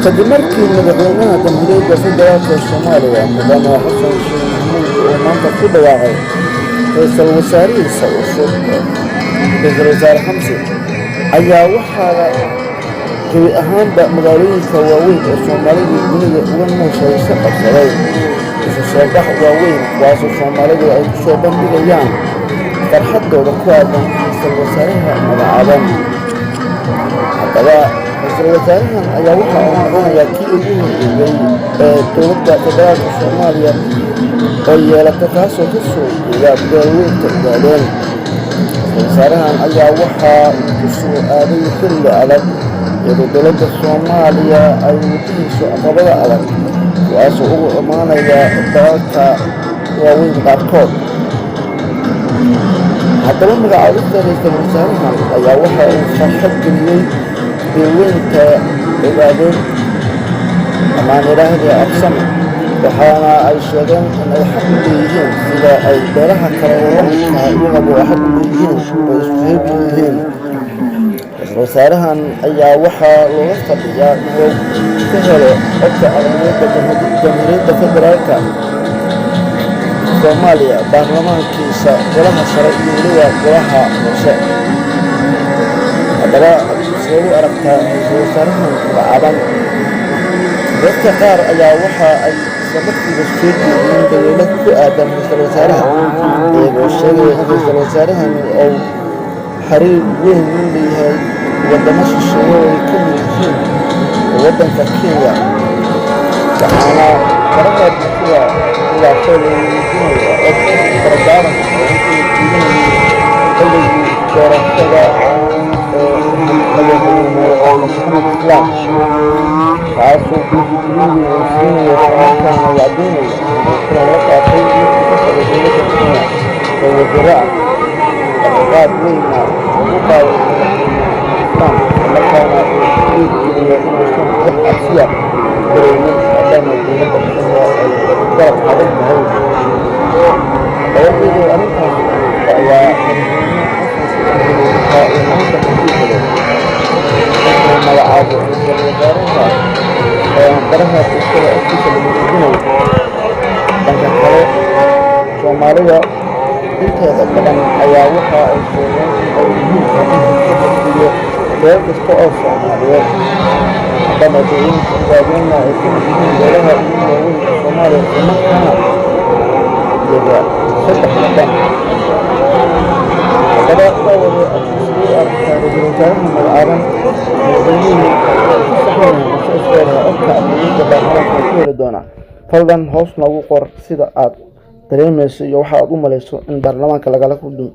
kadib markii madaxweynaha jamhuuriyadda federaalka Soomaaliya mudane Xasan Sheekh Maxamuud uu maanta ku dhawaaqay ra'iisul wasaarihiisa cusub ra'iisul wasaare Xamse ayaa waxaa gebi ahaanba magaalooyinka waaweyn ee Soomaalidu dunida uga muuqaysa qabsaday isu soo bax waaweyn kuwaasoo Soomaalidu ay ku soo bandhigayaan farxadooda ku aadan ra'iisul wasaaraha magacaaban. haddaba ra'iisul wasaarahan ayaa waxa uu noqonayaa kii ugu horreeyay ee dowladda federaalka Soomaaliya oo yeelata kaasoo ka soo jeeda beelaweynta Ogaadeen. ra'iisul wasaarahan ayaa waxaa ku soo aaday xilli adag iyadoo dowladda Soomaaliya ay wajahayso caqabado adag kuwaasoo uga imaanaya dalalka waaweyn qaarkood. haddaba magacaabista ra'iisul wasaarahan ayaa waxa uu farxad geliyey beelaweynta Ogaadeen amaan ilaahay absan, waxaana ay sheegeen in ay xaq u leeyihiin sida ay beelaha kale oo lamidka iyagaba xaq u leeyihiin oo isku heeb yihiin. ra'iisul wasaarahan ayaa waxaa looga fadhiyaa inuu ka helo codka aqlabiyadda jamhuuriyadda federaalka Soomaaliya baarlamaankiisa golaha sare iyo weliba golaha hoose. haddaba sidee u aragtaa ra'iisul wasaarahan magacaaban? dadka qaar ayaa waxa ay isla markiiba soo jeediyeen daliilo ku aadan ra'iisul wasaaraha iyagoo sheegaya in ra'iisul wasaarahan uu xiriir weyn la leeyahay wadamo shisheeye oo ay ka mid yihiin waddanka Kenya, waxaana faraha bulshada khilaafada muujinaya cod barbaaran oo intii diidanayay xilligii doorashada madaxweyne Maxamed Islaam, kaasoo guddoomiye uu siinayo islamarkaana wacdinaya inuu kulan la qaatay midka ka socda dowladda Kenya oo wasiiro ah qaad weyna ugu qaaday Islaam islamarkaana uu xiriir geliyo inuusan wax cabsiya dareemin maadaama dowladda Kenya ay garab adag tahay. iyadoo arrintaas ayaa madaxweyne Xasan Sheekh Maxamuud maanta ku dhiibsaday inuu magacaabo ra'iisul wasaaraha baraha bulshada agtiisa lagu gudbinayo. dhanka kale Soomaalida inteeda badan ayaa waxa ay sheegeen in ay muhiim tahay in la xiriiriyo meel kasta oo Soomaaliyeed maadaama beelaweynta Ogaadeenna ay ka mid yihiin beelaha ugu waaweyn ee Soomaaliya islamarkaana iyaga 3 waddan. haddaba sidee u aragtaa ra'iisul wasaaraha magacaaban? madaxweynuhu ku saxayn mise isleedahay codka aqlabiyadda baarlamaanka ku heli doona? fadlan hoos noogu qor sida aad dareemayso iyo waxa aad u malayso in baarlamaanka lagala kulmi